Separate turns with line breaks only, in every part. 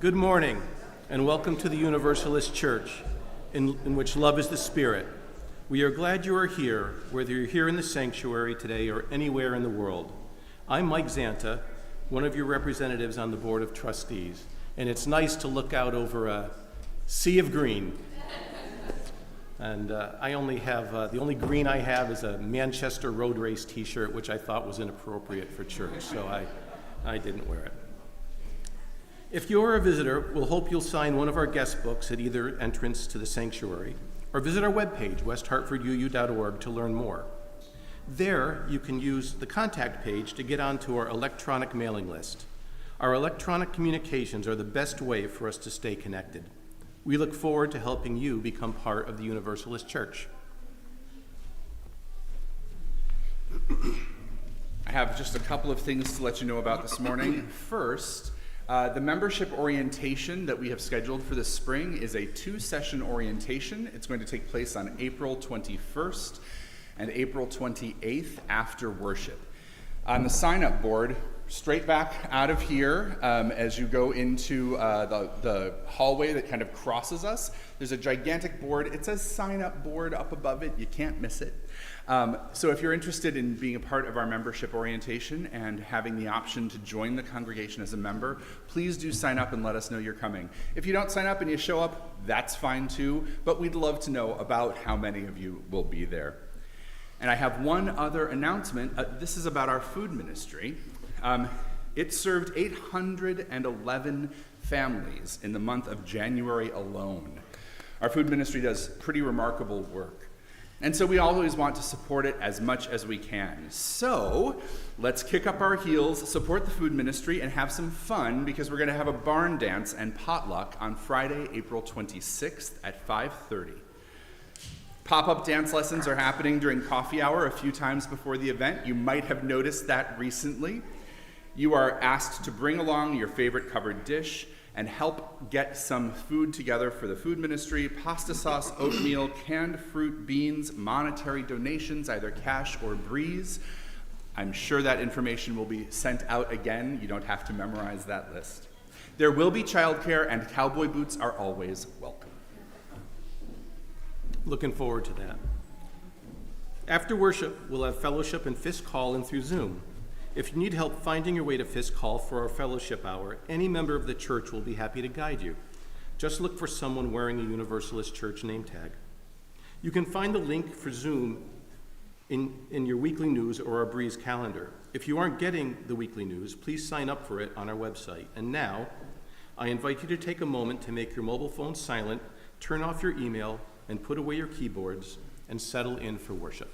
Good morning, and welcome to the Universalist Church, in which love is the spirit. We are glad you are here, whether you're here in the sanctuary today or anywhere in the world. I'm Mike Zanta, one of your representatives on the Board of Trustees, and it's nice to look out over a sea of green. And I only have, the only green I have is a Manchester Road Race t-shirt, which I thought was inappropriate for church, so I didn't wear it. If you're a visitor, we'll hope you'll sign one of our guest books at either entrance to the sanctuary, or visit our webpage, westhartforduu.org, to learn more. There, you can use the contact page to get onto our electronic mailing list. Our electronic communications are the best way for us to stay connected. We look forward to helping you become part of the Universalist Church.
I have just a couple of things to let you know about this morning. First, the membership orientation that we have scheduled for this spring is a 2-session orientation. It's going to take place on April 21st and April 28th after worship. On the sign-up board, straight back out of here, as you go into the hallway that kind of crosses us, there's a gigantic board. It says sign-up board up above it. You can't miss it. So if you're interested in being a part of our membership orientation and having the option to join the congregation as a member, please do sign up and let us know you're coming. If you don't sign up and you show up, that's fine too, but we'd love to know about how many of you will be there. And I have one other announcement. This is about our food ministry. It served 811 families in the month of January alone. Our food ministry does pretty remarkable work. And so we always want to support it as much as we can. So let's kick up our heels, support the food ministry, and have some fun, because we're going to have a barn dance and potluck on Friday, April 26th at 5:30. Pop-up dance lessons are happening during coffee hour a few times before the event. You might have noticed that recently. You are asked to bring along your favorite covered dish and help get some food together for the food ministry: pasta sauce, oatmeal, canned fruit, beans, monetary donations, either cash or breeze. I'm sure that information will be sent out again. You don't have to memorize that list. There will be childcare, and cowboy boots are always welcome.
Looking forward to that. After worship, we'll have fellowship and Fisk Hall and through Zoom. If you need help finding your way to Fisk Hall for our fellowship hour, any member of the church will be happy to guide you. Just look for someone wearing a Universalist Church name tag. You can find the link for Zoom in your weekly news or our Breeze calendar. If you aren't getting the weekly news, please sign up for it on our website. And now, I invite you to take a moment to make your mobile phone silent, turn off your email, and put away your keyboards, and settle in for worship.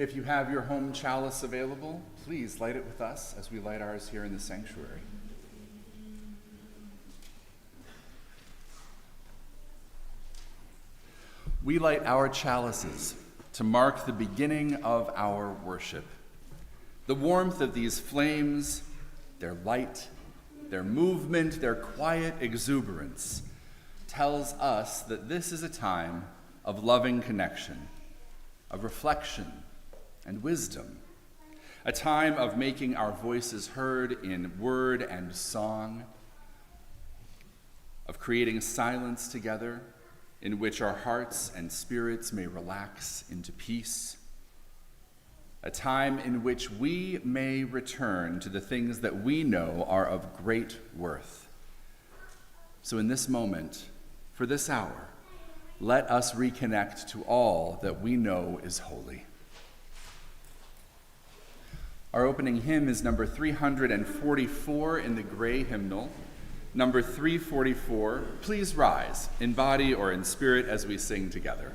If you have your home chalice available, please light it with us as we light ours here in the sanctuary. We light our chalices to mark the beginning of our worship. The warmth of these flames, their light, their movement, their quiet exuberance tells us that this is a time of loving connection, of reflection and wisdom, a time of making our voices heard in word and song, of creating silence together in which our hearts and spirits may relax into peace, a time in which we may return to the things that we know are of great worth. So in this moment, for this hour, let us reconnect to all that we know is holy. Our opening hymn is number 344 in the gray hymnal. Number 344, please rise in body or in spirit as we sing together.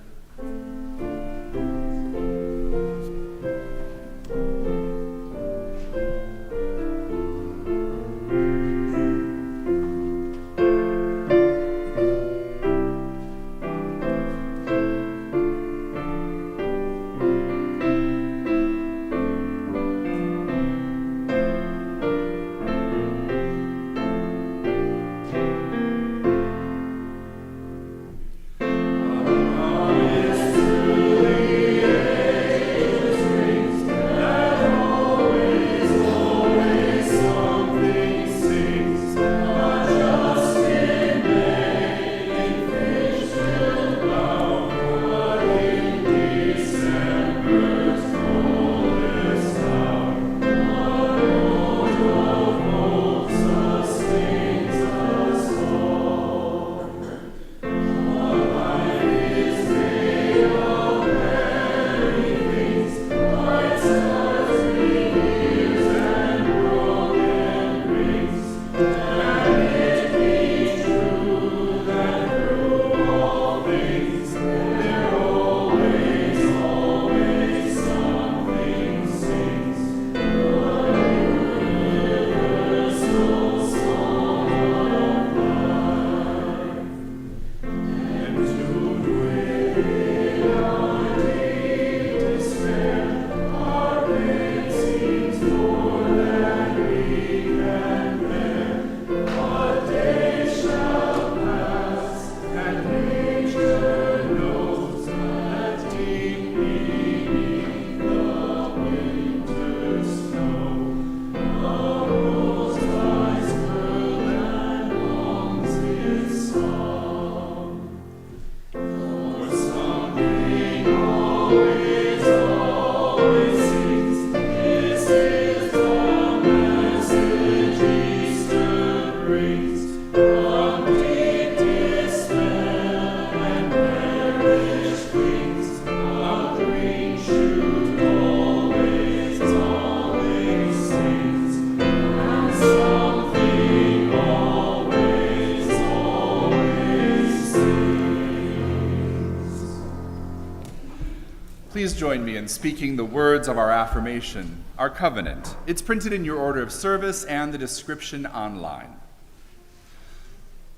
Please join me in speaking the words of our affirmation, our covenant. It's printed in your order of service and the description online.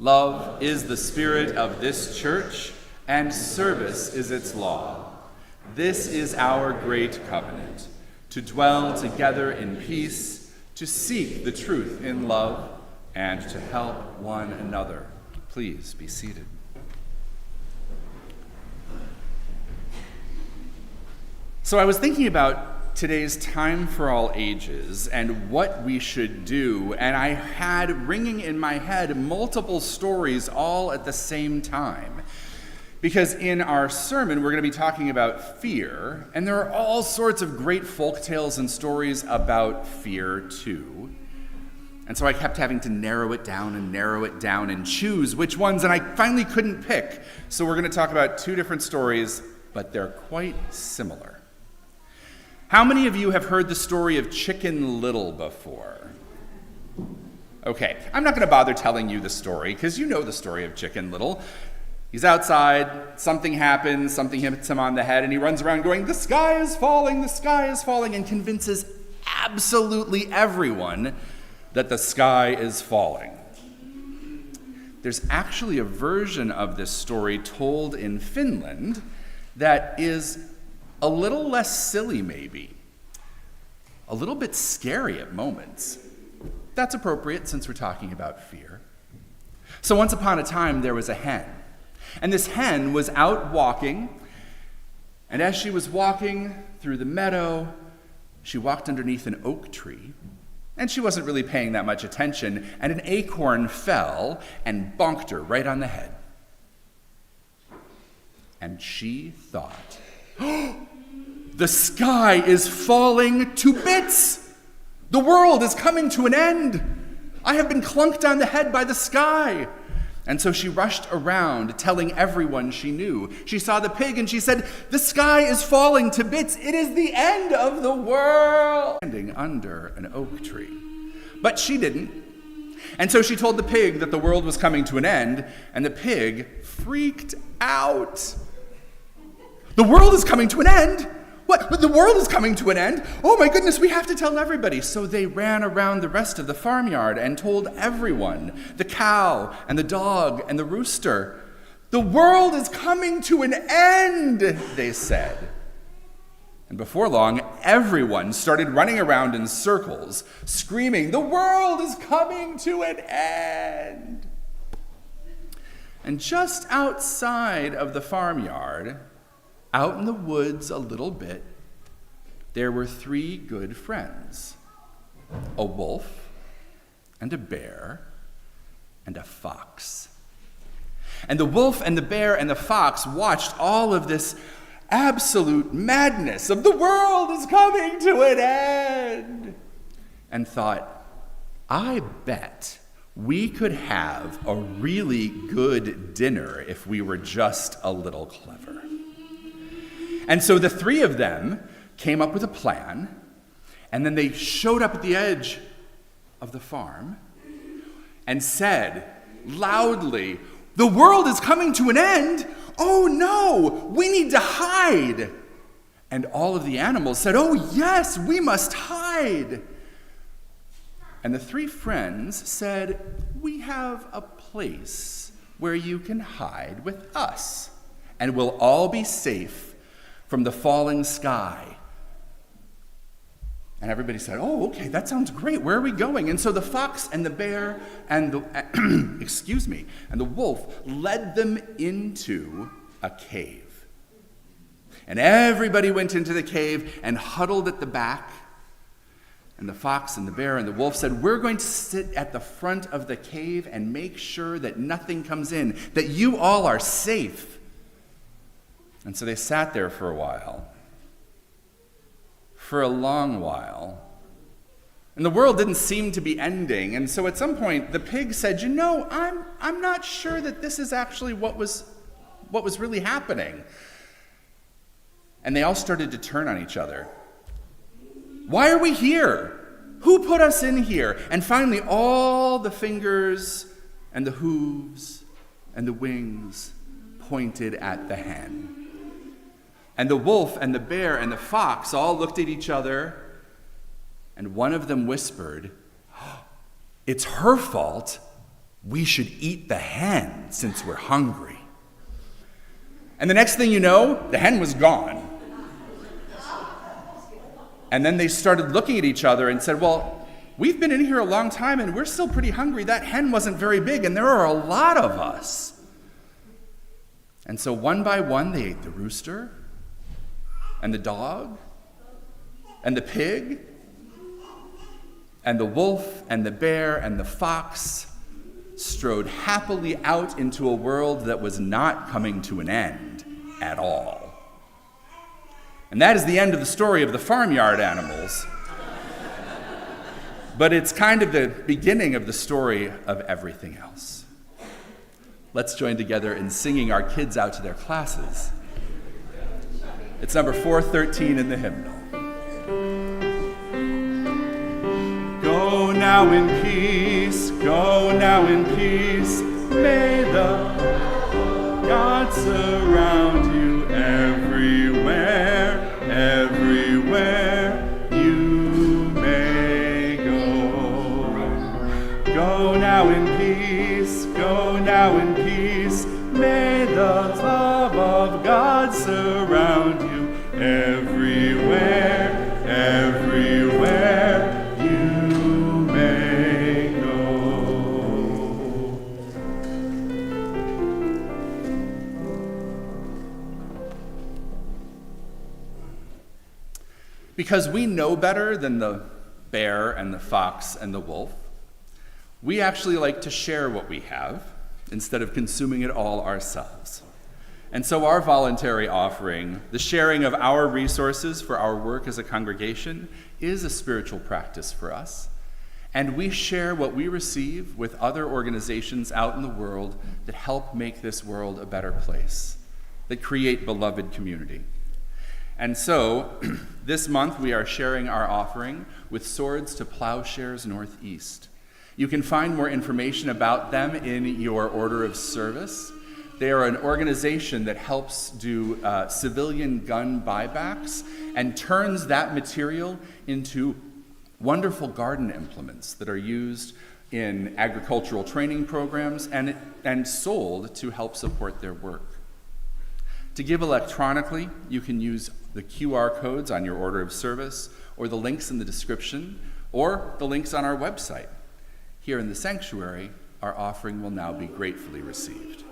Love is the spirit of this church, and service is its law. This is our great covenant, to dwell together in peace, to seek the truth in love, and to help one another. Please be seated. So I was thinking about today's Time for All Ages and what we should do, and I had ringing in my head multiple stories all at the same time. Because in our sermon, we're going to be talking about fear, and there are all sorts of great folk tales and stories about fear too. And so I kept having to narrow it down and choose which ones, and I finally couldn't pick. So we're going to talk about two different stories, but they're quite similar. How many of you have heard the story of Chicken Little before? Okay, I'm not going to bother telling you the story, because you know the story of Chicken Little. He's outside, something happens, something hits him on the head, and he runs around going, the sky is falling, and convinces absolutely everyone that the sky is falling. There's actually a version of this story told in Finland that is a little less silly, maybe. A little bit scary at moments. That's appropriate since we're talking about fear. So once upon a time, there was a hen. And this hen was out walking, and as she was walking through the meadow, she walked underneath an oak tree, and she wasn't really paying that much attention, and an acorn fell and bonked her right on the head. And she thought, oh, the sky is falling to bits! The world is coming to an end! I have been clunked on the head by the sky! And so she rushed around, telling everyone she knew. She saw the pig and she said, the sky is falling to bits. It is the end of the world. Standing under an oak tree. But she didn't. And so she told the pig that the world was coming to an end, and the pig freaked out. The world is coming to an end? What? But the world is coming to an end? Oh my goodness, we have to tell everybody. So they ran around the rest of the farmyard and told everyone, the cow and the dog and the rooster, the world is coming to an end, they said. And before long, everyone started running around in circles, screaming, the world is coming to an end. And just outside of the farmyard, out in the woods a little bit, there were three good friends, a wolf and a bear and a fox. And the wolf and the bear and the fox watched all of this absolute madness of the world is coming to an end and thought, I bet we could have a really good dinner if we were just a little clever. And so the three of them came up with a plan, and then they showed up at the edge of the farm and said loudly, the world is coming to an end. Oh no, we need to hide. And all of the animals said, oh yes, we must hide. And the three friends said, we have a place where you can hide with us, and we'll all be safe from the falling sky. And everybody said, oh, okay, that sounds great. Where are we going? And so the fox and the bear and the, and the wolf led them into a cave. And everybody went into the cave and huddled at the back. And the fox and the bear and the wolf said, we're going to sit at the front of the cave and make sure that nothing comes in, that you all are safe. And so they sat there for a while, for a long while, and the world didn't seem to be ending. And so at some point, the pig said, you know, I'm not sure that this is actually what was really happening. And they all started to turn on each other. Why are we here? Who put us in here? And finally, all the fingers and the hooves and the wings pointed at the hen. And the wolf and the bear and the fox all looked at each other, and one of them whispered, it's her fault. We should eat the hen since we're hungry. And the next thing you know, the hen was gone. And then they started looking at each other and said, well, we've been in here a long time and we're still pretty hungry. That hen wasn't very big and there are a lot of us. And so one by one, they ate the rooster and the dog and the pig and the wolf and the bear and the fox strode happily out into a world that was not coming to an end at all. And that is the end of the story of the farmyard animals. But it's kind of the beginning of the story of everything else. Let's join together in singing our kids out to their classes. It's number 413 in the hymnal. Go now in peace, go now in peace. May the God surround you everywhere, everywhere you may go. Go now in peace, go now in peace. May the love of God surround you everywhere, everywhere you may go. Because we know better than the bear and the fox and the wolf, we actually like to share what we have instead of consuming it all ourselves. And so our voluntary offering, the sharing of our resources for our work as a congregation, is a spiritual practice for us. And we share what we receive with other organizations out in the world that help make this world a better place, that create beloved community. And so, this month we are sharing our offering with Swords to Plowshares Northeast. You can find more information about them in your order of service. They are an organization that helps do civilian gun buybacks and turns that material into wonderful garden implements that are used in agricultural training programs and sold to help support their work. To give electronically, you can use the QR codes on your order of service or the links in the description or the links on our website. Here in the sanctuary, our offering will now be gratefully received.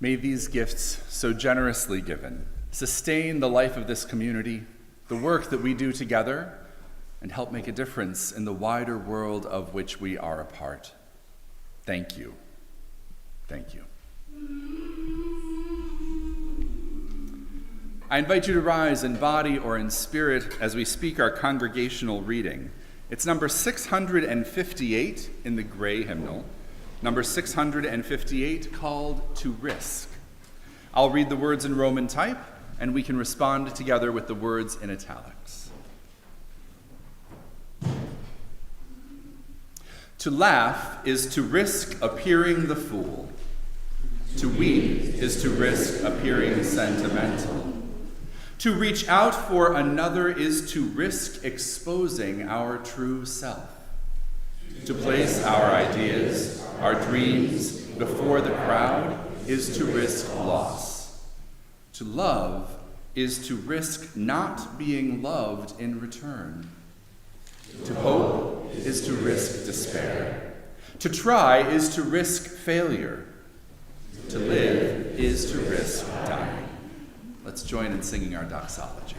May these gifts so generously given sustain the life of this community, the work that we do together, and help make a difference in the wider world of which we are a part. Thank you. Thank you. I invite you to rise in body or in spirit as we speak our congregational reading. It's number 658 in the gray hymnal, number 658 called To Risk. I'll read the words in Roman type, and we can respond together with the words in italics. To laugh is to risk appearing the fool. To weep is to risk appearing sentimental. To reach out for another is to risk exposing our true self. To place our ideas, our dreams before the crowd is to risk loss. To love is to risk not being loved in return. To hope is to risk despair. To try is to risk failure. To live is to risk dying. Let's join in singing our doxology.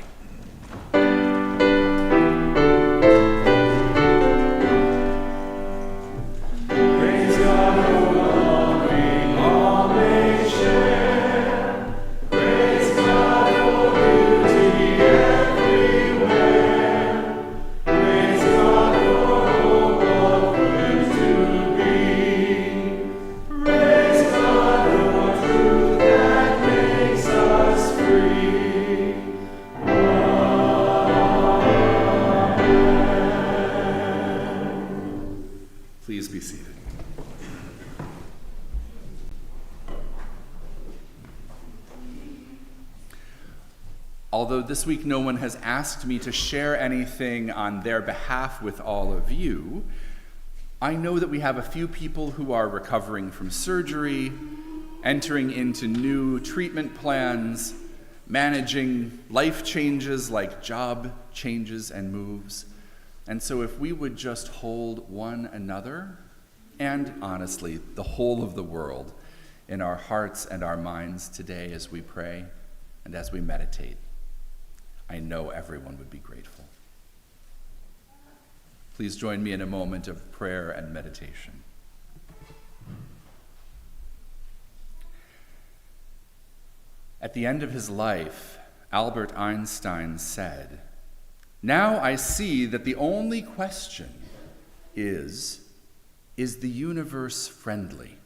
Praise God, O loving, all may share. Praise God, O beauty everywhere. Praise God, O hope of good to be. Praise God, O truth that makes us free. Please be seated. Although this week no one has asked me to share anything on their behalf with all of you, I know that we have a few people who are recovering from surgery, entering into new treatment plans, managing life changes like job changes and moves. And so if we would just hold one another, and honestly, the whole of the world, in our hearts and our minds today as we pray and as we meditate, I know everyone would be grateful. Please join me in a moment of prayer and meditation. At the end of his life, Albert Einstein said, "Now I see that the only question is the universe friendly?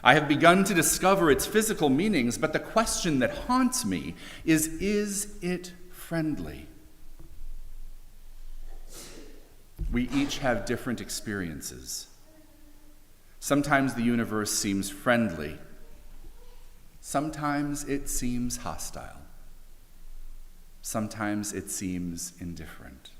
I have begun to discover its physical meanings, but the question that haunts me is it friendly?" We each have different experiences. Sometimes the universe seems friendly. Sometimes it seems hostile. Sometimes it seems indifferent.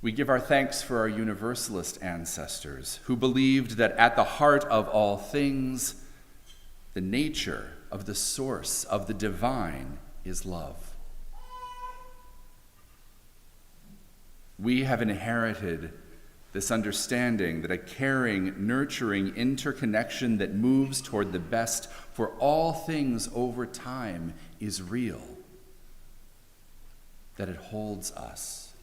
We give our thanks for our Universalist ancestors who believed that at the heart of all things, the nature of the source of the divine is love. We have inherited this understanding that a caring, nurturing interconnection that moves toward the best for all things over time is real, that it holds us.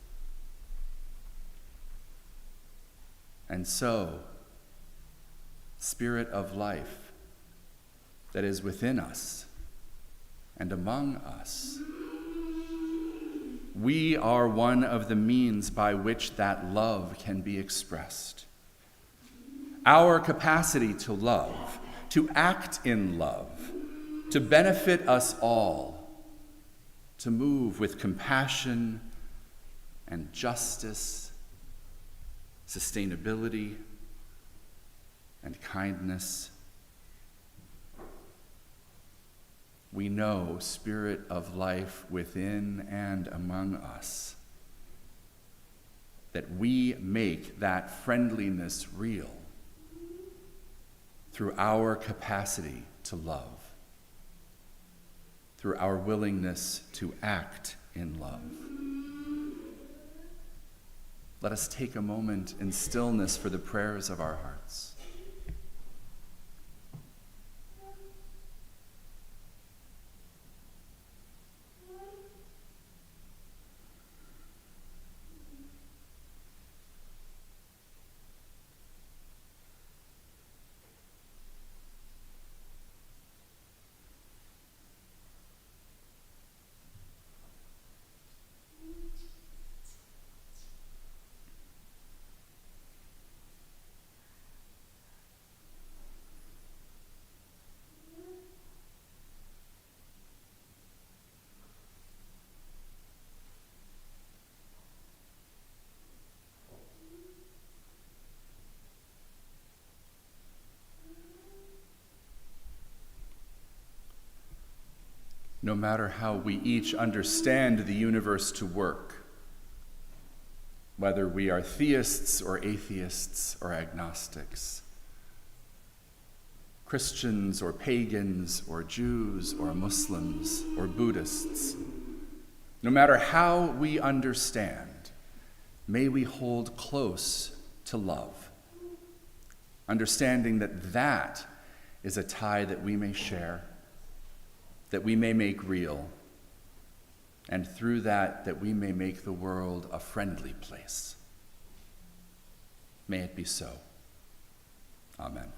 And so, Spirit of life that is within us and among us, we are one of the means by which that love can be expressed. Our capacity to love, to act in love, to benefit us all, to move with compassion and justice, sustainability and kindness. We know, Spirit of life within and among us, that we make that friendliness real through our capacity to love, through our willingness to act in love. Let us take a moment in stillness for the prayers of our hearts. no matter how we each understand the universe to work, whether we are theists or atheists or agnostics, Christians or pagans or Jews or Muslims or Buddhists, no matter how we understand, may we hold close to love, understanding that that is a tie that we may share, that we may make real, and through that, that we may make the world a friendly place. May it be so. Amen.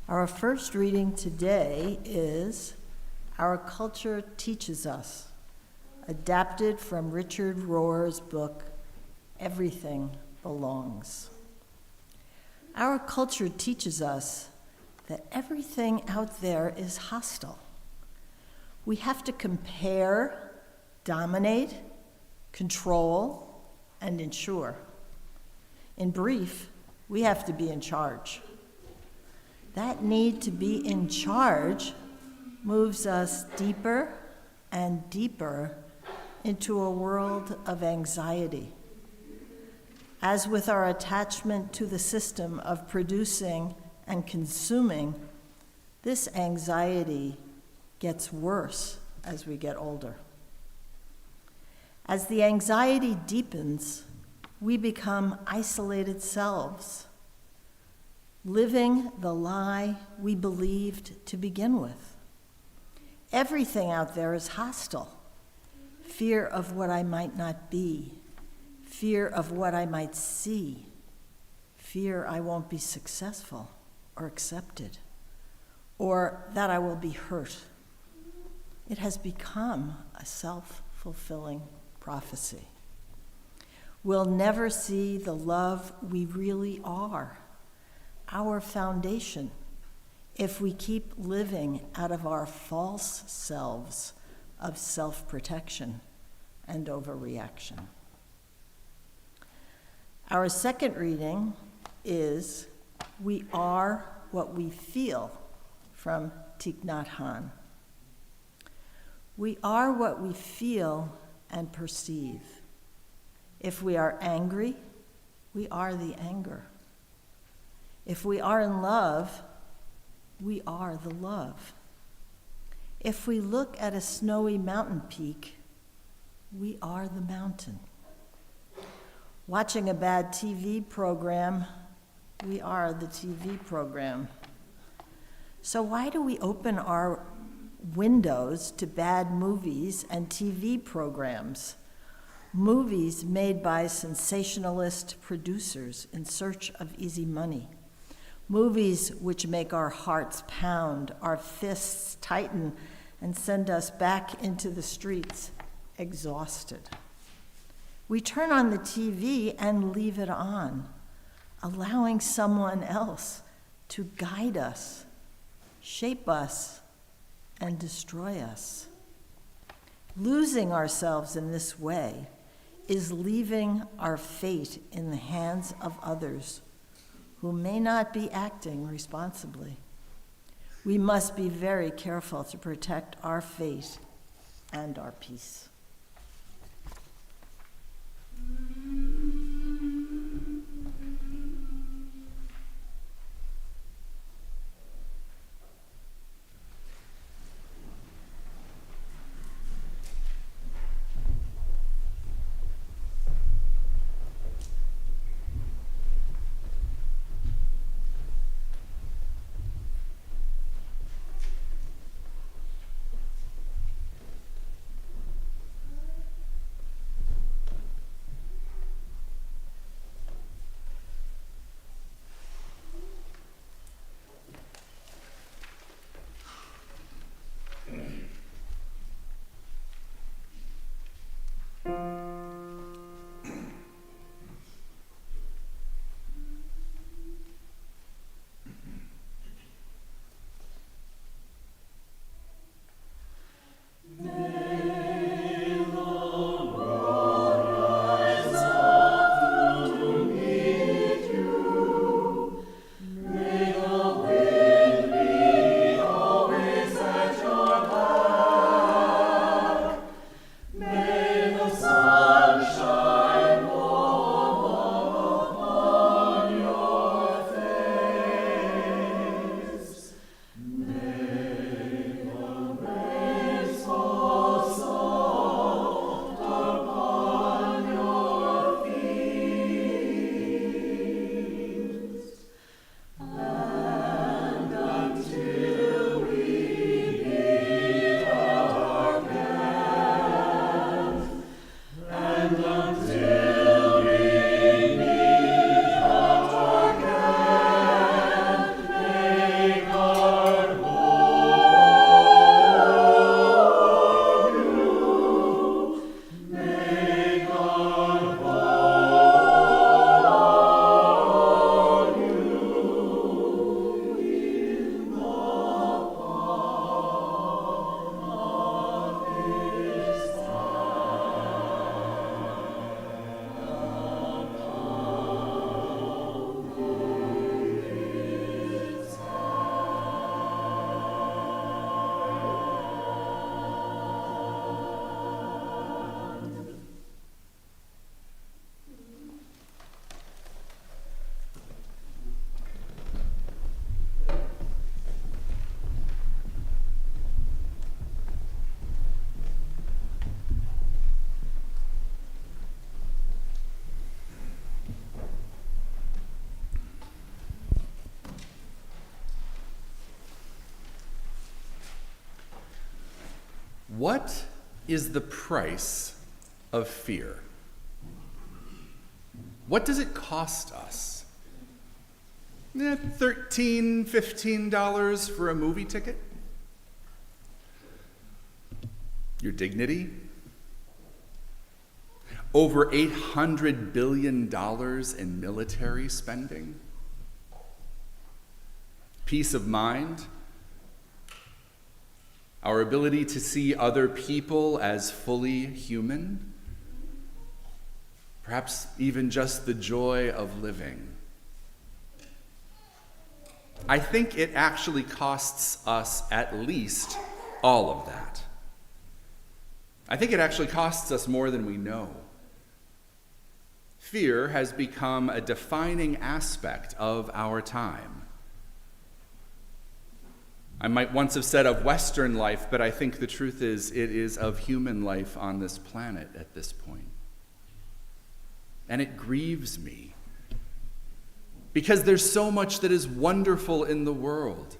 Our first reading today is Our Culture Teaches Us, adapted from Richard Rohr's book, Everything Belongs. Our culture teaches us that everything out there is hostile. We have to compare, dominate, control, and ensure. In brief, we have to be in charge. That need to be in charge moves us deeper and deeper into a world of anxiety. As with our attachment to the system of producing and consuming, this anxiety gets worse as we get older. As the anxiety deepens, we become isolated selves, living the lie we believed to begin with. Everything out there is hostile. Fear of what I might not be, fear of what I might see, fear I won't be successful or accepted, or that I will be hurt. It has become a self-fulfilling prophecy. We'll never see the love we really are, our foundation, if we keep living out of our false selves of self-protection and overreaction. Our second reading is We Are What We Feel from Thich Nhat Hanh. We are what we feel and perceive. If we are angry, we are the anger. If we are in love, we are the love. If we look at a snowy mountain peak, we are the mountain. Watching a bad TV program, we are the TV program. So why do we open our windows to bad movies and TV programs? Movies made by sensationalist producers in search of easy money. Movies which make our hearts pound, our fists tighten, and send us back into the streets exhausted. We turn on the TV and leave it on, allowing someone else to guide us, shape us, and destroy us. Losing ourselves in this way is leaving our fate in the hands of others who may not be acting responsibly. We must be very careful to protect our fate and our peace.
What is the price of fear? What does it cost us? $13, $15 for a movie ticket? Your dignity? Over $800 billion in military spending? Peace of mind? Our ability to see other people as fully human? Perhaps even just the joy of living. I think it actually costs us at least all of that. I think it actually costs us more than we know. Fear has become a defining aspect of our time. I might once have said of Western life, but I think the truth is it is of human life on this planet at this point. And it grieves me because there's so much that is wonderful in the world.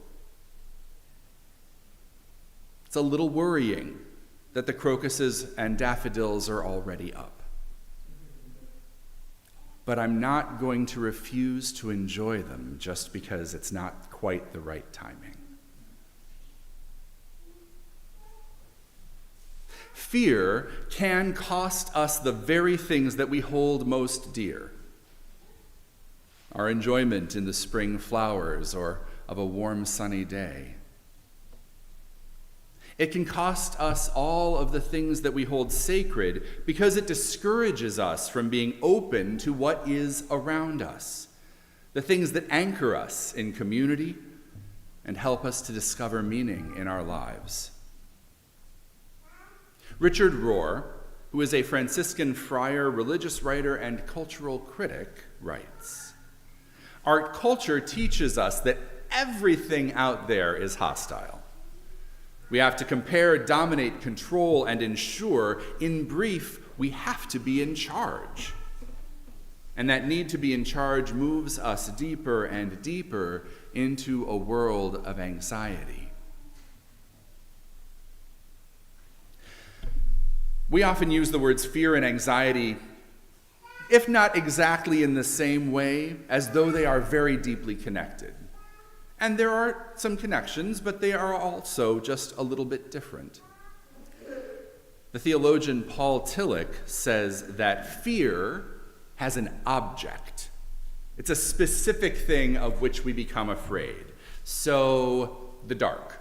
It's a little worrying that the crocuses and daffodils are already up. But I'm not going to refuse to enjoy them just because it's not quite the right timing. Fear can cost us the very things that we hold most dear. Our enjoyment in the spring flowers or of a warm sunny day. It can cost us all of the things that we hold sacred because it discourages us from being open to what is around us, the things that anchor us in community and help us to discover meaning in our lives. Richard Rohr, who is a Franciscan friar, religious writer, and cultural critic, writes, "Our culture teaches us that everything out there is hostile. We have to compare, dominate, control, and ensure. In brief, we have to be in charge. And that need to be in charge moves us deeper and deeper into a world of anxiety." We often use the words fear and anxiety, if not exactly in the same way, as though they are very deeply connected. And there are some connections, but they are also just a little bit different. The theologian Paul Tillich says that fear has an object. It's a specific thing of which we become afraid. So, the dark,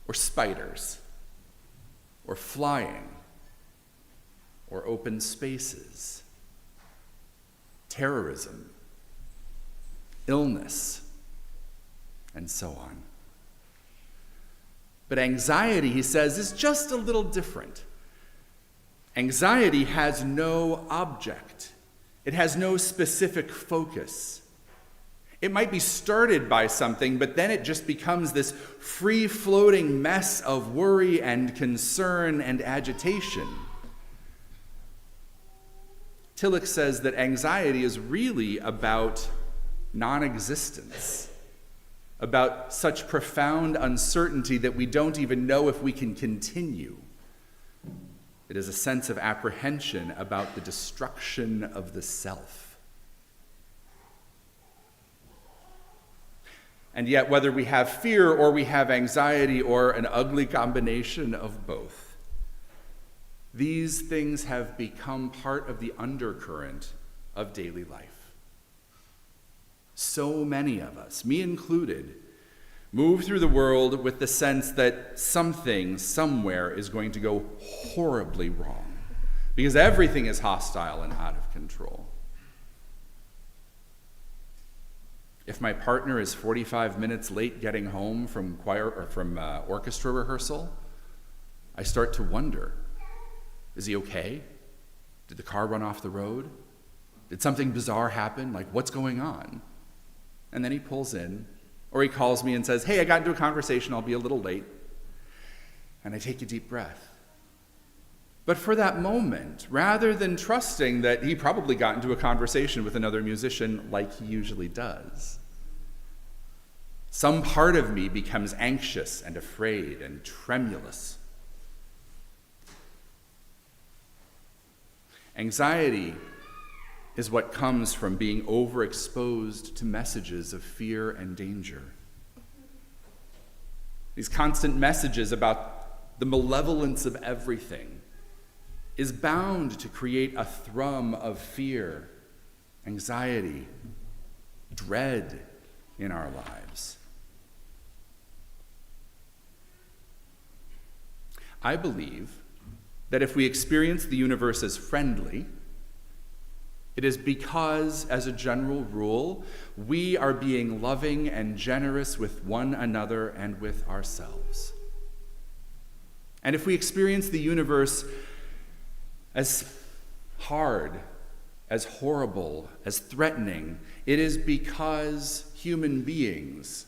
or spiders, or flying, or open spaces, terrorism, illness, and so on. But anxiety, he says, is just a little different. Anxiety has no object. It has no specific focus. It might be started by something, but then it just becomes this free-floating mess of worry and concern and agitation. Tillich says that anxiety is really about non-existence, about such profound uncertainty that we don't even know if we can continue. It is a sense of apprehension about the destruction of the self. And yet, whether we have fear or we have anxiety or an ugly combination of both, these things have become part of the undercurrent of daily life. So many of us, me included, move through the world with the sense that something, somewhere, is going to go horribly wrong because everything is hostile and out of control. If my partner is 45 minutes late getting home from orchestra rehearsal, I start to wonder, is he okay? Did the car run off the road? Did something bizarre happen? Like, what's going on? And then he pulls in, or he calls me and says, "Hey, I got into a conversation, I'll be a little late." And I take a deep breath. But for that moment, rather than trusting that he probably got into a conversation with another musician like he usually does, some part of me becomes anxious and afraid and tremulous. Anxiety is what comes from being overexposed to messages of fear and danger. These constant messages about the malevolence of everything is bound to create a thrum of fear, anxiety, dread in our lives. I believe that if we experience the universe as friendly, it is because, as a general rule, we are being loving and generous with one another and with ourselves. And if we experience the universe as hard, as horrible, as threatening, it is because human beings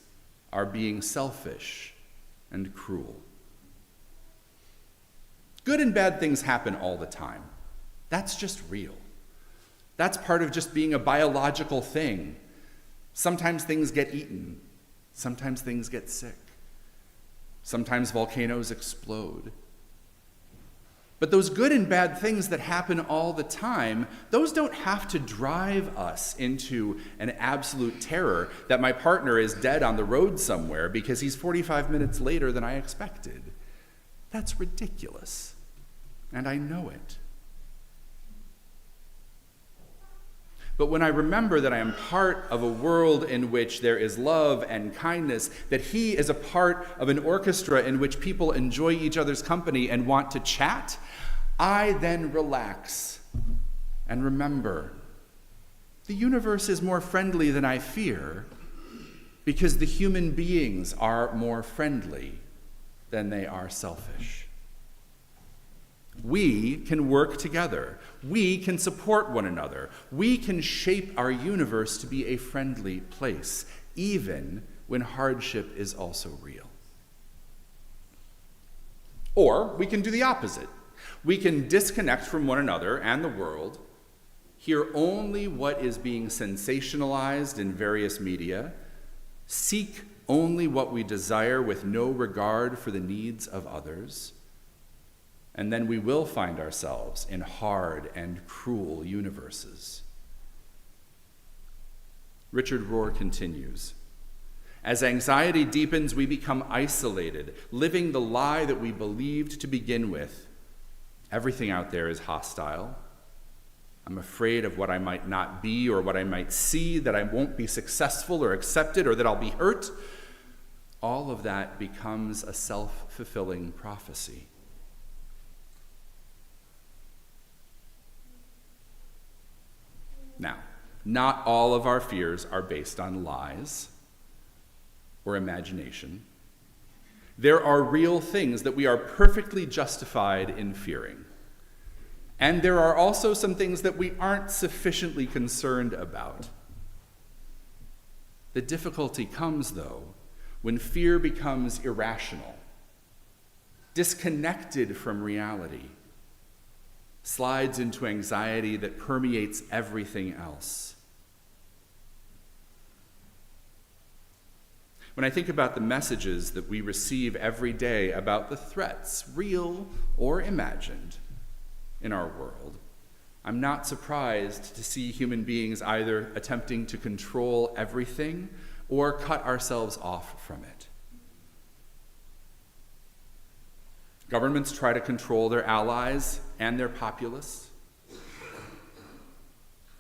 are being selfish and cruel. Good and bad things happen all the time. That's just real. That's part of just being a biological thing. Sometimes things get eaten. Sometimes things get sick. Sometimes volcanoes explode. But those good and bad things that happen all the time, those don't have to drive us into an absolute terror that my partner is dead on the road somewhere because he's 45 minutes later than I expected. That's ridiculous, and I know it. But when I remember that I am part of a world in which there is love and kindness, that he is a part of an orchestra in which people enjoy each other's company and want to chat, I then relax and remember the universe is more friendly than I fear because the human beings are more friendly than they are selfish. We can work together. We can support one another. We can shape our universe to be a friendly place, even when hardship is also real. Or we can do the opposite. We can disconnect from one another and the world, hear only what is being sensationalized in various media, seek only what we desire with no regard for the needs of others, and then we will find ourselves in hard and cruel universes. Richard Rohr continues, as anxiety deepens, we become isolated, living the lie that we believed to begin with. Everything out there is hostile. I'm afraid of what I might not be or what I might see, that I won't be successful or accepted or that I'll be hurt. All of that becomes a self-fulfilling prophecy. Now, not all of our fears are based on lies or imagination. There are real things that we are perfectly justified in fearing. And there are also some things that we aren't sufficiently concerned about. The difficulty comes, though, when fear becomes irrational, disconnected from reality, slides into anxiety that permeates everything else. When I think about the messages that we receive every day about the threats, real or imagined, in our world, I'm not surprised to see human beings either attempting to control everything or cut ourselves off from it. Governments try to control their allies and their populace.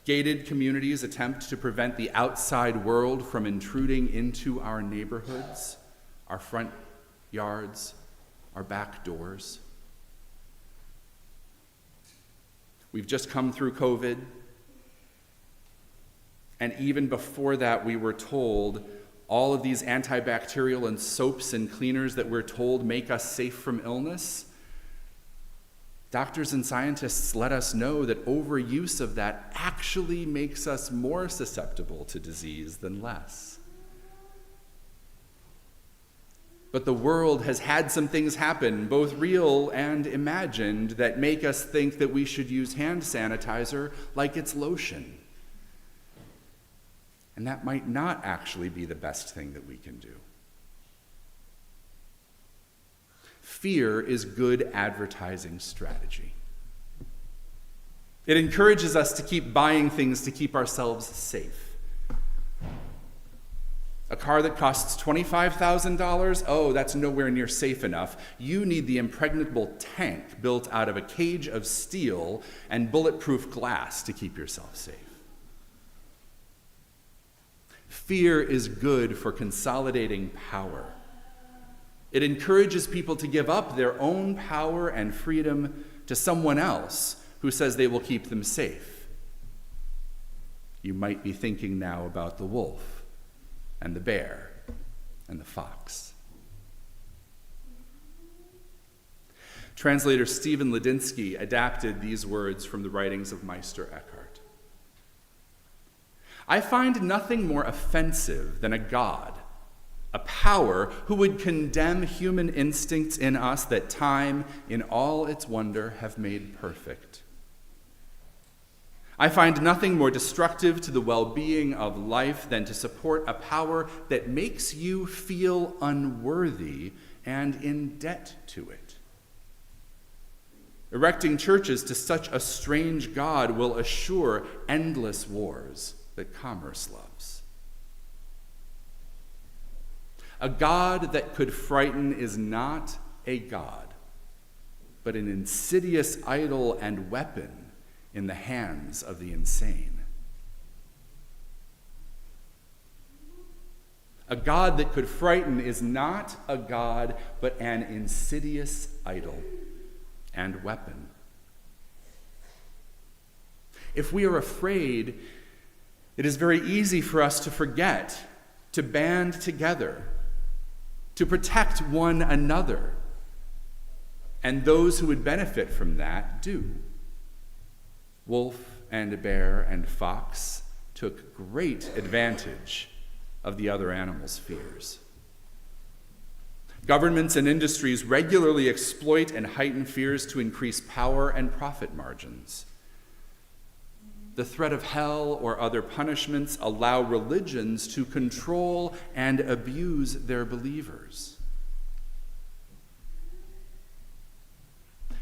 Gated communities attempt to prevent the outside world from intruding into our neighborhoods, our front yards, our back doors. We've just come through COVID, and even before that, we were told all of these antibacterial and soaps and cleaners that we're told make us safe from illness. Doctors and scientists let us know that overuse of that actually makes us more susceptible to disease than less. But the world has had some things happen, both real and imagined, that make us think that we should use hand sanitizer like it's lotion. And that might not actually be the best thing that we can do. Fear is good advertising strategy. It encourages us to keep buying things to keep ourselves safe. A car that costs $25,000, oh, that's nowhere near safe enough. You need the impregnable tank built out of a cage of steel and bulletproof glass to keep yourself safe. Fear is good for consolidating power. It encourages people to give up their own power and freedom to someone else who says they will keep them safe. You might be thinking now about the wolf and the bear and the fox. Translator Stephen Ladinsky adapted these words from the writings of Meister Eckhart. I find nothing more offensive than a God, a power who would condemn human instincts in us that time, in all its wonder, have made perfect. I find nothing more destructive to the well-being of life than to support a power that makes you feel unworthy and in debt to it. Erecting churches to such a strange God will assure endless wars that commerce loves. A God that could frighten is not a God, but an insidious idol and weapon in the hands of the insane. A God that could frighten is not a God, but an insidious idol and weapon. If we are afraid, it is very easy for us to forget, to band together, to protect one another. And those who would benefit from that do. Wolf and bear and fox took great advantage of the other animals' fears. Governments and industries regularly exploit and heighten fears to increase power and profit margins. The threat of hell or other punishments allow religions to control and abuse their believers.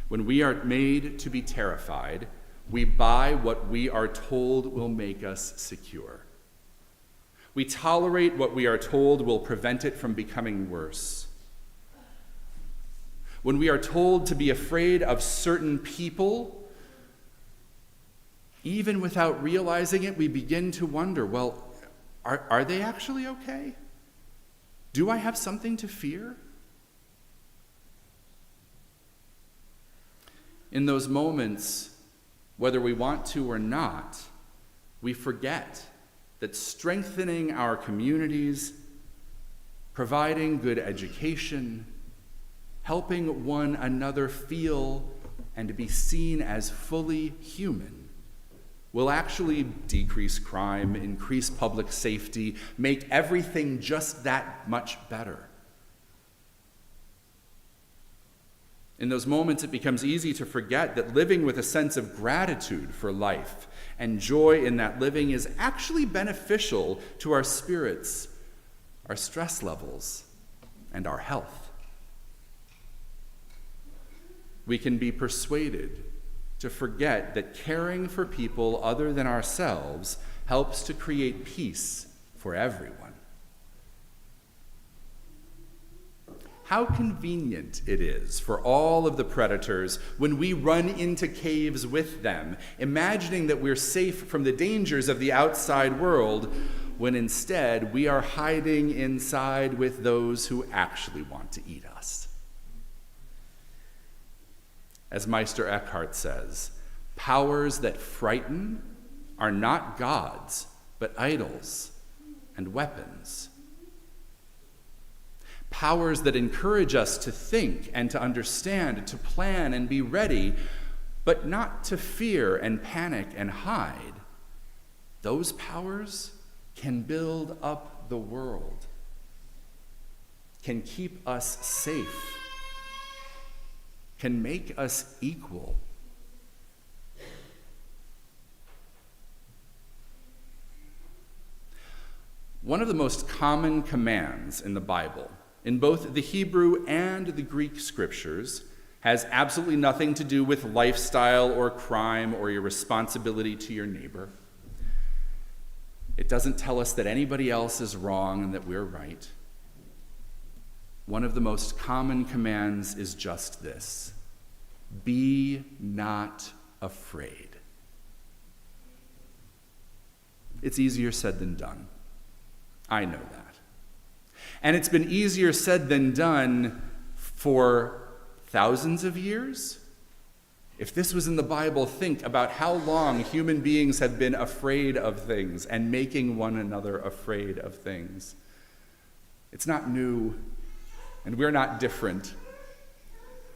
When we are made to be terrified, we buy what we are told will make us secure. We tolerate what we are told will prevent it from becoming worse. When we are told to be afraid of certain people, even without realizing it, we begin to wonder, well, are they actually okay? Do I have something to fear? In those moments, whether we want to or not, we forget that strengthening our communities, providing good education, helping one another feel and be seen as fully human will actually decrease crime, increase public safety, make everything just that much better. In those moments, it becomes easy to forget that living with a sense of gratitude for life and joy in that living is actually beneficial to our spirits, our stress levels, and our health. We can be persuaded to forget that caring for people other than ourselves helps to create peace for everyone. How convenient it is for all of the predators when we run into caves with them, imagining that we're safe from the dangers of the outside world, when instead we are hiding inside with those who actually want to eat us. As Meister Eckhart says, powers that frighten are not gods, but idols and weapons. Powers that encourage us to think and to understand, to plan and be ready, but not to fear and panic and hide. Those powers can build up the world, can keep us safe, can make us equal. One of the most common commands in the Bible, in both the Hebrew and the Greek scriptures, has absolutely nothing to do with lifestyle or crime or your responsibility to your neighbor. It doesn't tell us that anybody else is wrong and that we're right. One of the most common commands is just this: be not afraid. It's easier said than done. I know that. And it's been easier said than done for thousands of years. If this was in the Bible, think about how long human beings have been afraid of things and making one another afraid of things. It's not new, and we're not different.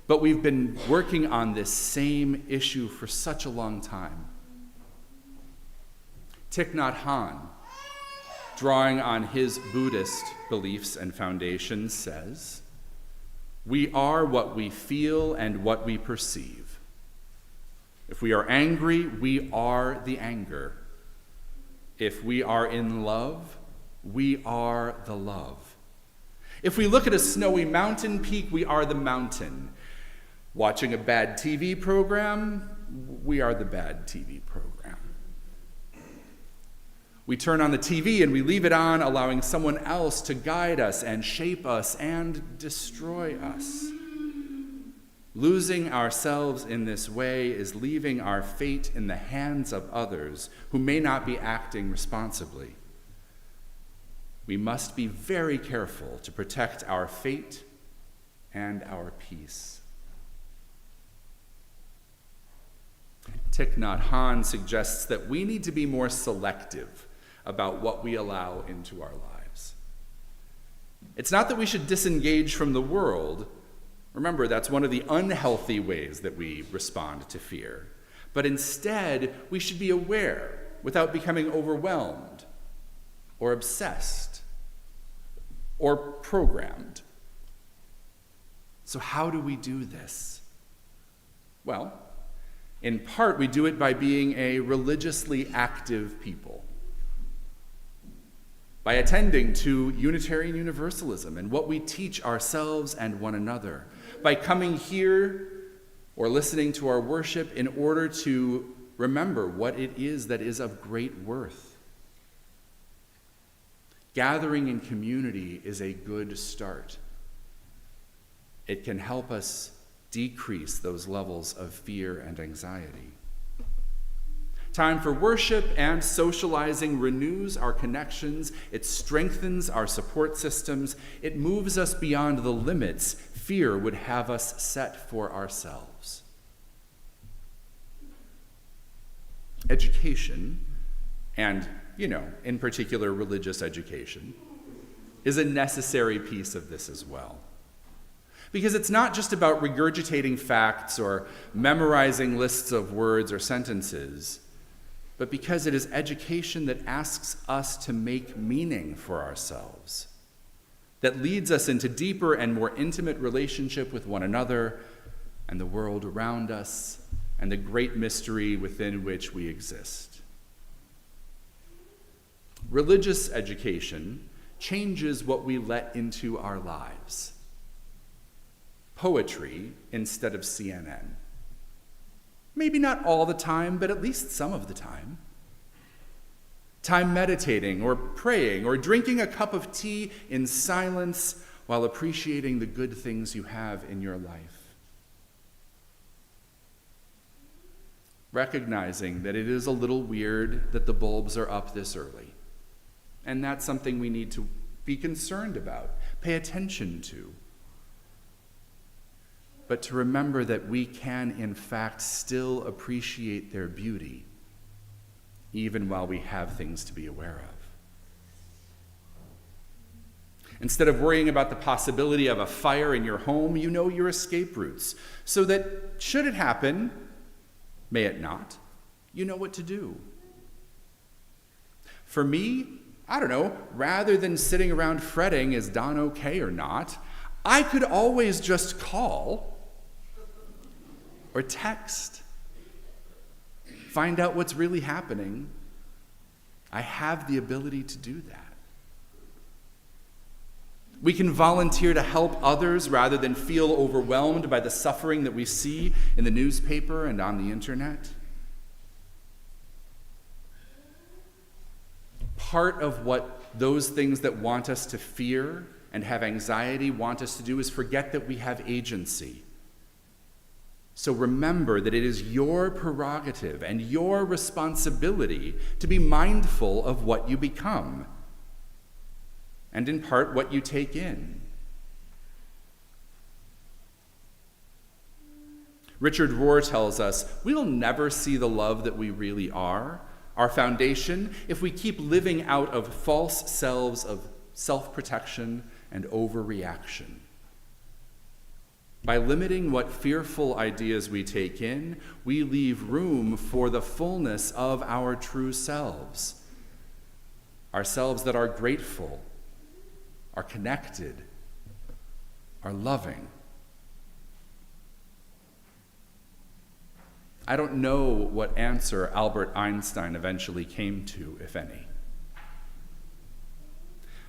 But we've been working on this same issue for such a long time. Thich Nhat Hanh, drawing on his Buddhist beliefs and foundations, says, "We are what we feel and what we perceive. If we are angry, we are the anger. If we are in love, we are the love. If we look at a snowy mountain peak, we are the mountain. Watching a bad TV program, we are the bad TV program. We turn on the TV and we leave it on, allowing someone else to guide us and shape us and destroy us. Losing ourselves in this way is leaving our fate in the hands of others who may not be acting responsibly. we must be very careful to protect our fate and our peace. Thich Nhat Hanh suggests that we need to be more selective about what we allow into our lives. It's not that we should disengage from the world. Remember, that's one of the unhealthy ways that we respond to fear. But instead, we should be aware without becoming overwhelmed or obsessed or programmed. So how do we do this? Well, in part, we do it by being a religiously active people, by attending to Unitarian Universalism and what we teach ourselves and one another, by coming here or listening to our worship in order to remember what it is that is of great worth. Gathering in community is a good start. It can help us decrease those levels of fear and anxiety. Time for worship and socializing renews our connections. It strengthens our support systems. It moves us beyond the limits fear would have us set for ourselves. Education, and, in particular religious education, is a necessary piece of this as well. Because it's not just about regurgitating facts or memorizing lists of words or sentences, but because it is education that asks us to make meaning for ourselves, that leads us into deeper and more intimate relationship with one another and the world around us and the great mystery within which we exist. Religious education changes what we let into our lives. Poetry instead of CNN. Maybe not all the time, but at least some of the time. Time meditating or praying or drinking a cup of tea in silence while appreciating the good things you have in your life. Recognizing that it is a little weird that the bulbs are up this early. And that's something we need to be concerned about, pay attention to. But to remember that we can, in fact, still appreciate their beauty, even while we have things to be aware of. Instead of worrying about the possibility of a fire in your home, you know your escape routes, so that, should it happen, may it not, you know what to do. For me, rather than sitting around fretting, is Don okay or not, I could always just call or text, find out what's really happening. I have the ability to do that. We can volunteer to help others rather than feel overwhelmed by the suffering that we see in the newspaper and on the internet. Part of what those things that want us to fear and have anxiety want us to do is forget that we have agency. So remember that it is your prerogative and your responsibility to be mindful of what you become, and in part what you take in. Richard Rohr tells us we'll never see the love that we really are, our foundation, if we keep living out of false selves of self-protection and overreaction. By limiting what fearful ideas we take in, we leave room for the fullness of our true selves, ourselves that are grateful, are connected, are loving. I don't know what answer Albert Einstein eventually came to, if any.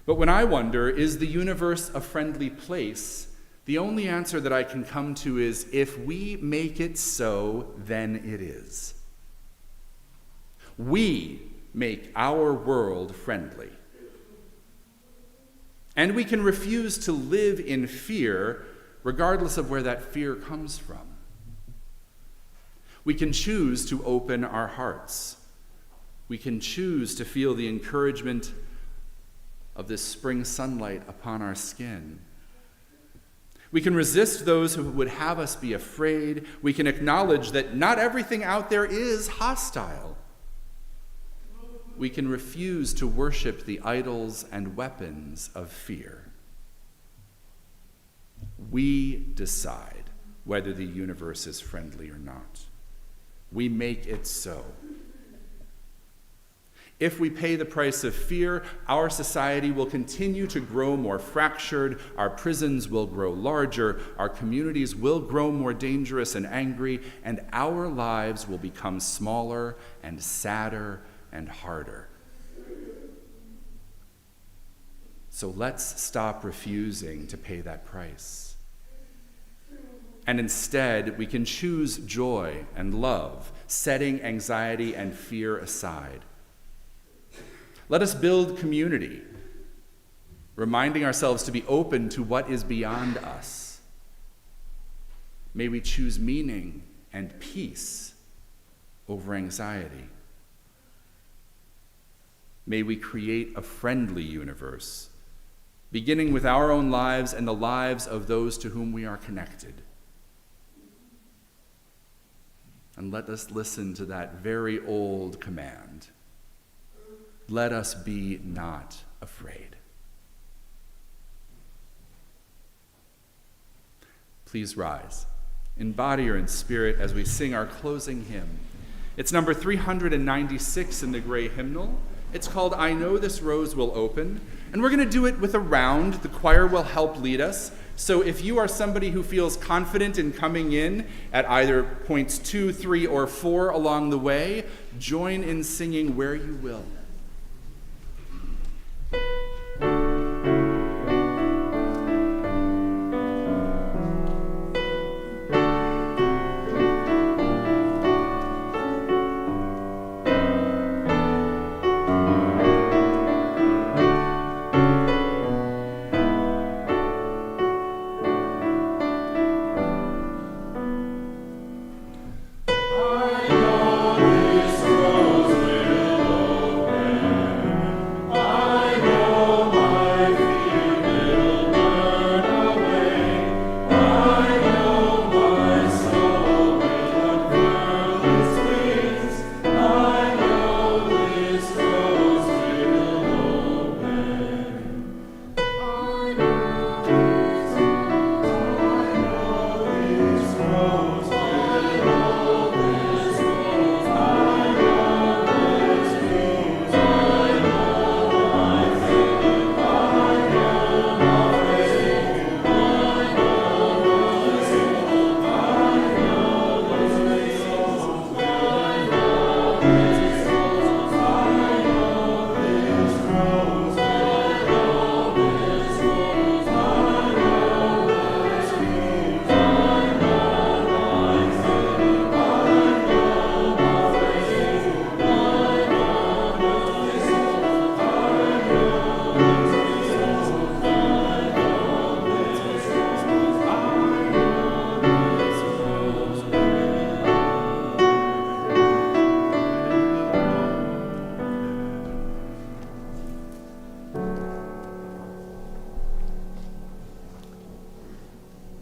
But when I wonder, is the universe a friendly place? The only answer that I can come to is, if we make it so, then it is. We make our world friendly. And we can refuse to live in fear, regardless of where that fear comes from. We can choose to open our hearts. We can choose to feel the encouragement of this spring sunlight upon our skin. We can resist those who would have us be afraid. We can acknowledge that not everything out there is hostile. We can refuse to worship the idols and weapons of fear. We decide whether the universe is friendly or not. We make it so. If we pay the price of fear, our society will continue to grow more fractured, our prisons will grow larger, our communities will grow more dangerous and angry, and our lives will become smaller and sadder and harder. So let's stop refusing to pay that price. And instead, we can choose joy and love, setting anxiety and fear aside. Let us build community, reminding ourselves to be open to what is beyond us. May we choose meaning and peace over anxiety. May we create a friendly universe, beginning with our own lives and the lives of those to whom we are connected. And let us listen to that very old command. Let us be not afraid. Please rise, in body or in spirit, as we sing our closing hymn. It's number 396 in the gray hymnal. It's called "I Know This Rose Will Open," and we're going to do it with a round. The choir will help lead us. So if you are somebody who feels confident in coming in at either points 2, 3, or 4 along the way, join in singing where you will.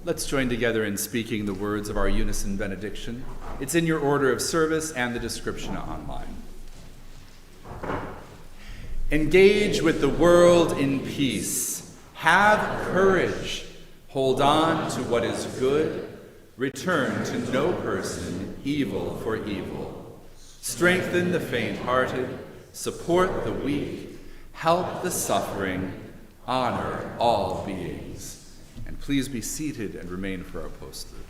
Let's join together in speaking the words of our Unison benediction. It's in your order of service and the description online. Engage with the world in peace. Have courage. Hold on to what is good. Return to no person evil for evil. Strengthen the faint-hearted. Support the weak. Help the suffering. Honor all beings. And please be seated and remain for our postlude.